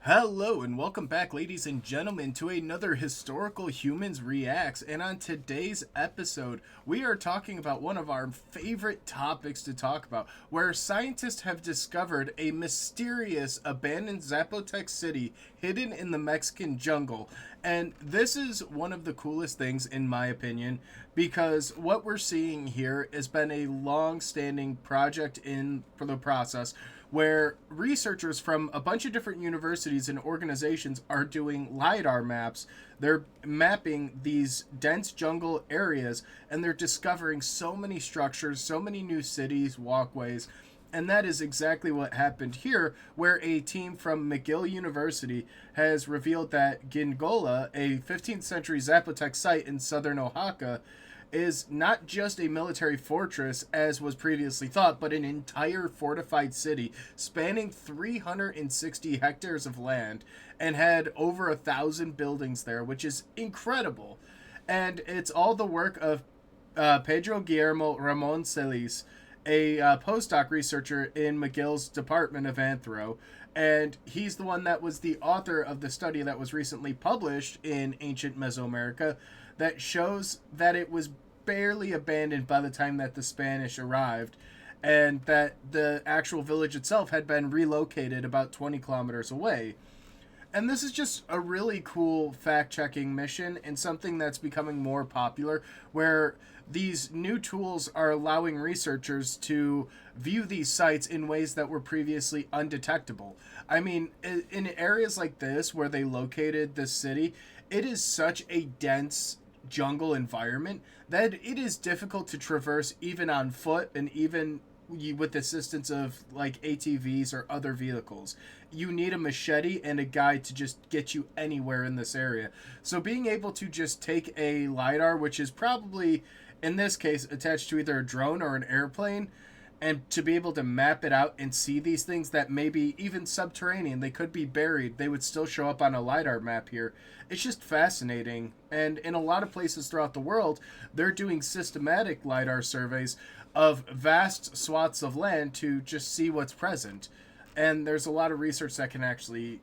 Hello and welcome back, ladies and gentlemen, to another Historical Humans Reacts. And on today's episode, we are talking about one of our favorite topics to talk about, where scientists have discovered a mysterious abandoned Zapotec city hidden in the Mexican jungle. And this is one of the coolest things, in my opinion, because what we're seeing here has been a long-standing project in for the process where researchers from a bunch of different universities and organizations are doing LiDAR maps. They're mapping these dense jungle areas and they're discovering so many structures, so many new cities, walkways. And that is exactly what happened here, where a team from McGill University has revealed that Gingola, a 15th century Zapotec site in southern Oaxaca, is not just a military fortress as was previously thought, but an entire fortified city spanning 360 hectares of land and had over 1,000 buildings there, which is incredible. And it's all the work of Pedro Guillermo Ramon Celis, a postdoc researcher in McGill's Department of Anthro. And he's the one that was the author of the study that was recently published in Ancient Mesoamerica that shows that it was barely abandoned by the time that the Spanish arrived, and that the actual village itself had been relocated about 20 kilometers away. And this is just a really cool fact checking mission and something that's becoming more popular, where these new tools are allowing researchers to view these sites in ways that were previously undetectable. I mean, in areas like this where they located this city, it is such a dense jungle environment that it is difficult to traverse even on foot and even with the assistance of like ATVs or other vehicles. You need a machete and a guide to just get you anywhere in this area. So being able to just take a LiDAR, which is probably in this case attached to either a drone or an airplane, and to be able to map it out and see these things that may be even subterranean, they could be buried, they would still show up on a LiDAR map here. It's just fascinating. And in a lot of places throughout the world, they're doing systematic LiDAR surveys of vast swaths of land to just see what's present. And there's a lot of research that can actually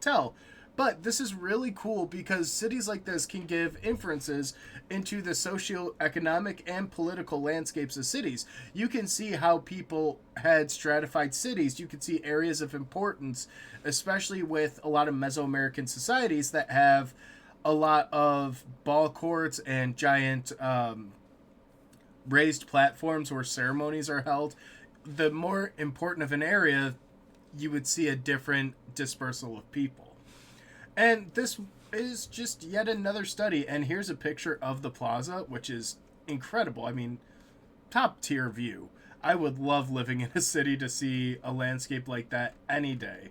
tell. But this is really cool because cities like this can give inferences into the socio-economic and political landscapes of cities. You can see how people had stratified cities. You can see areas of importance, especially with a lot of Mesoamerican societies that have a lot of ball courts and giant raised platforms where ceremonies are held. The more important of an area, you would see a different dispersal of people. And this is just yet another study. And here's a picture of the plaza, which is incredible. I mean, top tier view. I would love living in a city to see a landscape like that any day.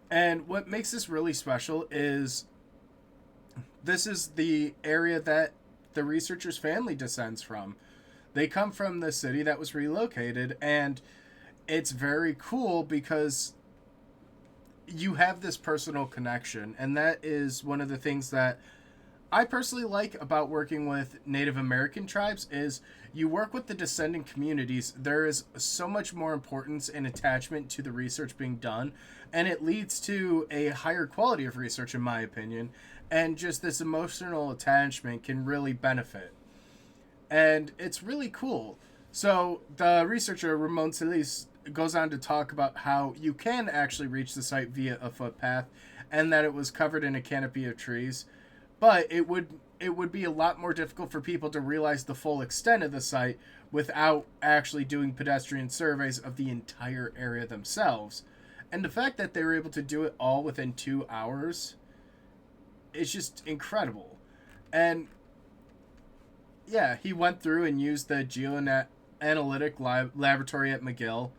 And what makes this really special is this is the area that the researcher's family descends from. They come from the city that was relocated, and it's very cool because you have this personal connection, and that is one of the things that I personally like about working with Native American tribes is you work with the descendant communities. There is so much more importance and attachment to the research being done, and it leads to a higher quality of research, in my opinion, and just this emotional attachment can really benefit. And it's really cool. So the researcher Ramon Celis goes on to talk about how you can actually reach the site via a footpath and that it was covered in a canopy of trees, but it would be a lot more difficult for people to realize the full extent of the site without actually doing pedestrian surveys of the entire area themselves. And the fact that they were able to do it all within 2 hours is just incredible. And yeah, he went through and used the geoanalytic laboratory at McGill.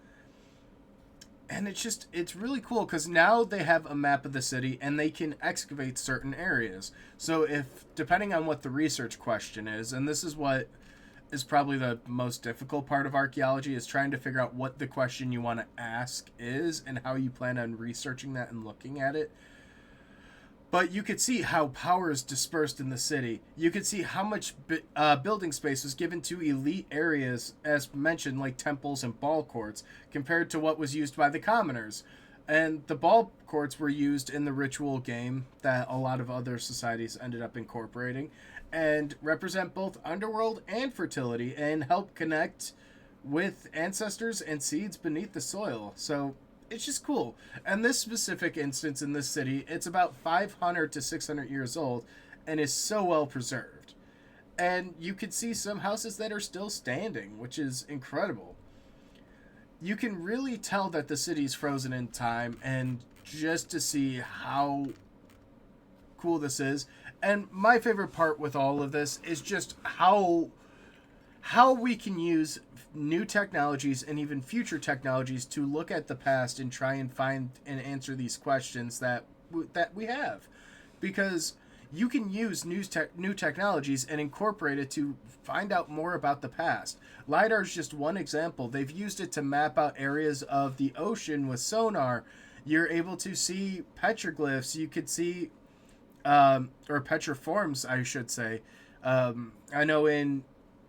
And it's really cool because now they have a map of the city and they can excavate certain areas. So if, depending on what the research question is, and this is what is probably the most difficult part of archaeology, is trying to figure out what the question you want to ask is and how you plan on researching that and looking at it. But you could see how power is dispersed in the city. You could see how much building space was given to elite areas, as mentioned, like temples and ball courts, compared to what was used by the commoners. And the ball courts were used in the ritual game that a lot of other societies ended up incorporating and represent both underworld and fertility and help connect with ancestors and seeds beneath the soil. So it's just cool. And this specific instance in this city, it's about 500 to 600 years old and is so well preserved. And you can see some houses that are still standing, which is incredible. You can really tell that the city's frozen in time, and just to see how cool this is. And my favorite part with all of this is just how we can use new technologies and even future technologies to look at the past and try and find and answer these questions that we have, because you can use new technologies and incorporate it to find out more about the past. LiDAR is just one example. They've used it to map out areas of the ocean with sonar. You're able to see petroglyphs. You could see, or petroforms, I should say. I know in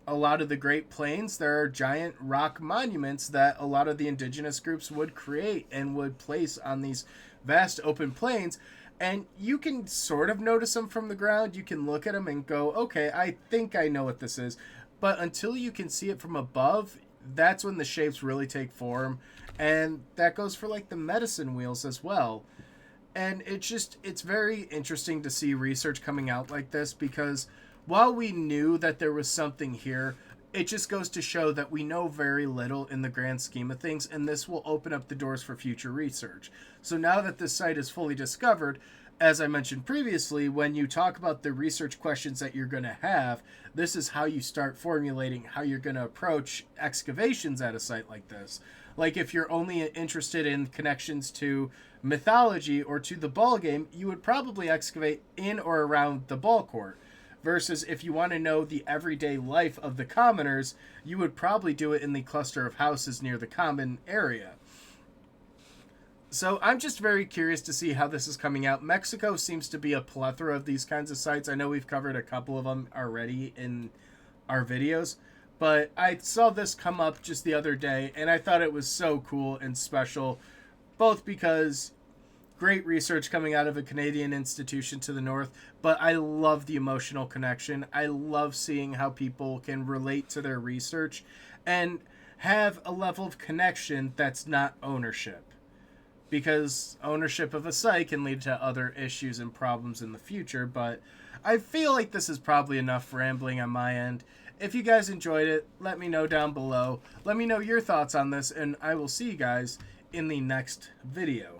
a lot of the Great Plains, there are giant rock monuments that a lot of the indigenous groups would create and would place on these vast open plains. And you can sort of notice them from the ground. You can look at them and go, okay, I think I know what this is. But until you can see it from above, that's when the shapes really take form. And that goes for like the medicine wheels as well. And it's very interesting to see research coming out like this, because while we knew that there was something here, it just goes to show that we know very little in the grand scheme of things, and this will open up the doors for future research. So now that this site is fully discovered, as I mentioned previously, when you talk about the research questions that you're going to have, this is how you start formulating how you're going to approach excavations at a site like this. Like if you're only interested in connections to mythology or to the ball game, you would probably excavate in or around the ball court. Versus if you want to know the everyday life of the commoners, you would probably do it in the cluster of houses near the common area. So I'm just very curious to see how this is coming out. Mexico seems to be a plethora of these kinds of sites. I know we've covered a couple of them already in our videos, but I saw this come up just the other day, and I thought it was so cool and special, both because great research coming out of a Canadian institution to the north, but I love the emotional connection. I love seeing how people can relate to their research and have a level of connection that's not ownership. Because ownership of a site can lead to other issues and problems in the future, but I feel like this is probably enough rambling on my end. If you guys enjoyed it, let me know down below. Let me know your thoughts on this, and I will see you guys in the next video.